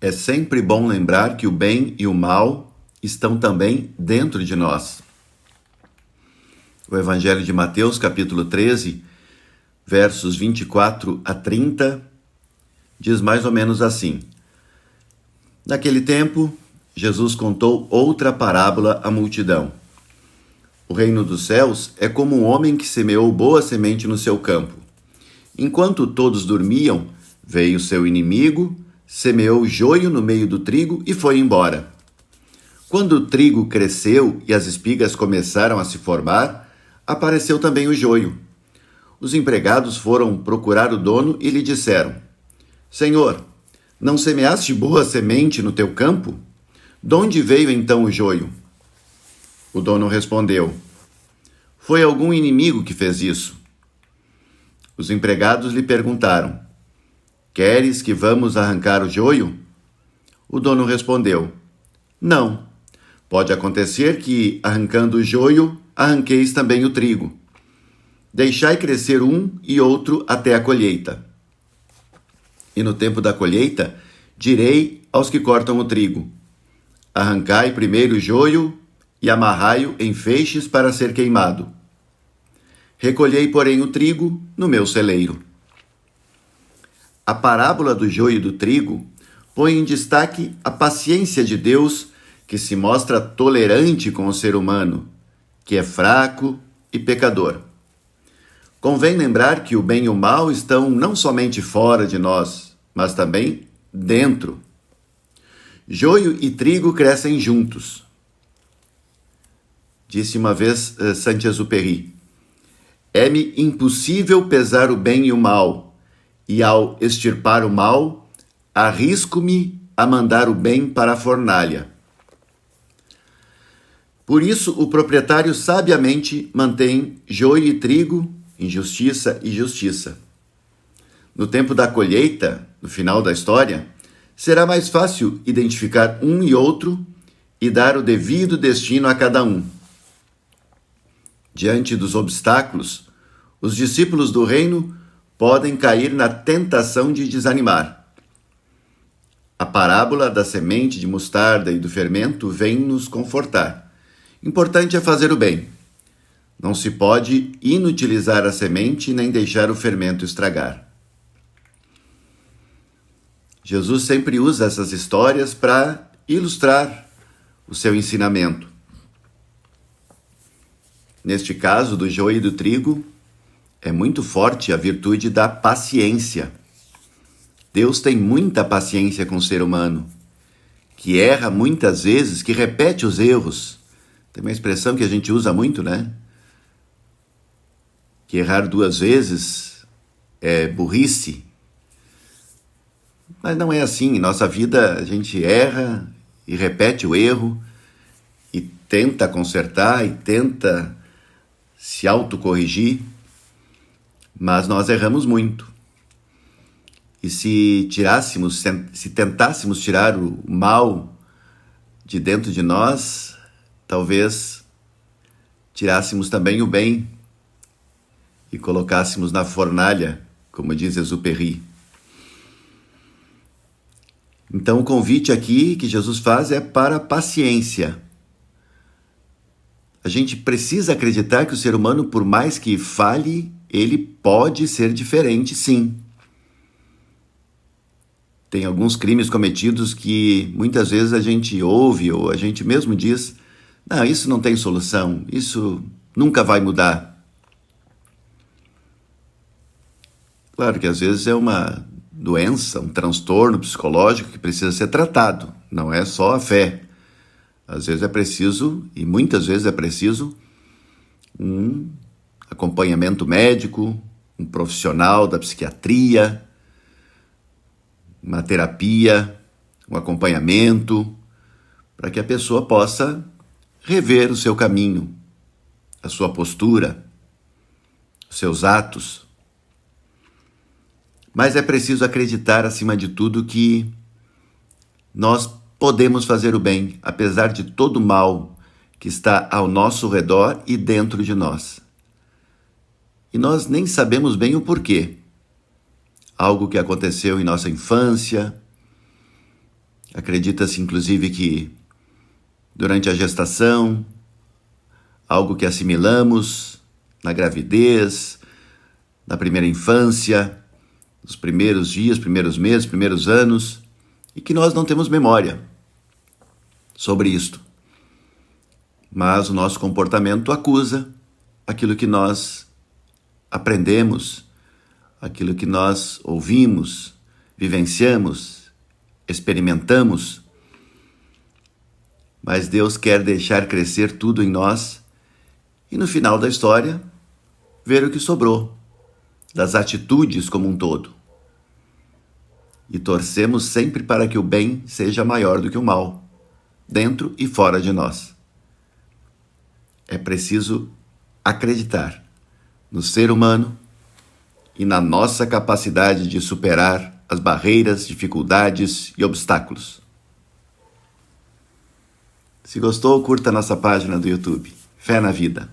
É sempre bom lembrar que o bem e o mal estão também dentro de nós. O Evangelho de Mateus, capítulo 13, versos 24 a 30, diz mais ou menos assim: Naquele tempo, Jesus contou outra parábola à multidão. O reino dos céus é como um homem que semeou boa semente no seu campo. Enquanto todos dormiam, veio seu inimigo, semeou joio no meio do trigo e foi embora. Quando o trigo cresceu e as espigas começaram a se formar, apareceu também o joio. Os empregados foram procurar o dono e lhe disseram: Senhor, não semeaste boa semente no teu campo? De onde veio então o joio? O dono respondeu: Foi algum inimigo que fez isso. Os empregados lhe perguntaram: Queres que vamos arrancar o joio? O dono respondeu: Não. Pode acontecer que, arrancando o joio, arranqueis também o trigo. Deixai crescer um e outro até a colheita. E no tempo da colheita, direi aos que cortam o trigo: Arrancai primeiro o joio e amarrai-o em feixes para ser queimado. Recolhei, porém, o trigo no meu celeiro. A parábola do joio e do trigo põe em destaque a paciência de Deus, que se mostra tolerante com o ser humano, que é fraco e pecador. Convém lembrar que o bem e o mal estão não somente fora de nós, mas também dentro. Joio e trigo crescem juntos. Disse uma vez Saint-Exupéry: É-me impossível pesar o bem e o mal, e ao extirpar o mal, arrisco-me a mandar o bem para a fornalha. Por isso, o proprietário sabiamente mantém joio e trigo, injustiça e justiça. No tempo da colheita, no final da história, será mais fácil identificar um e outro e dar o devido destino a cada um. Diante dos obstáculos, os discípulos do reino podem cair na tentação de desanimar. A parábola da semente de mostarda e do fermento vem nos confortar. Importante é fazer o bem. Não se pode inutilizar a semente nem deixar o fermento estragar. Jesus sempre usa essas histórias para ilustrar o seu ensinamento. Neste caso, do joio e do trigo, é muito forte a virtude da paciência. Deus tem muita paciência com o ser humano, que erra muitas vezes, que repete os erros. Tem uma expressão que a gente usa muito, né? Que errar duas vezes é burrice. Mas não é assim. Em nossa vida, a gente erra e repete o erro e tenta consertar e tenta se autocorrigir, mas nós erramos muito. E se tentássemos tirar o mal de dentro de nós, talvez tirássemos também o bem e colocássemos na fornalha, como diz Exupéry. Então o convite aqui que Jesus faz é para a paciência. A gente precisa acreditar que o ser humano, por mais que falhe, ele pode ser diferente, sim. Tem alguns crimes cometidos que muitas vezes a gente ouve ou a gente mesmo diz: não, isso não tem solução, isso nunca vai mudar. Claro que às vezes é uma doença, um transtorno psicológico que precisa ser tratado, não é só a fé. Às vezes é preciso, e muitas vezes é preciso, um acompanhamento médico, um profissional da psiquiatria, uma terapia, um acompanhamento, para que a pessoa possa rever o seu caminho, a sua postura, os seus atos. Mas é preciso acreditar, acima de tudo, que nós podemos fazer o bem, apesar de todo o mal que está ao nosso redor e dentro de nós. E nós nem sabemos bem o porquê. Algo que aconteceu em nossa infância, Acredita-se, inclusive, que durante a gestação, algo que assimilamos na gravidez, na primeira infância, nos primeiros dias, primeiros meses, primeiros anos, e que nós não temos memória sobre isto. Mas o nosso comportamento acusa aquilo que nós aprendemos, aquilo que nós ouvimos, vivenciamos, experimentamos. Mas Deus quer deixar crescer tudo em nós e no final da história ver o que sobrou das atitudes como um todo. E torcemos sempre para que o bem seja maior do que o mal, dentro e fora de nós. É preciso acreditar no ser humano e na nossa capacidade de superar as barreiras, dificuldades e obstáculos. Se gostou, curta nossa página do YouTube. Fé na Vida.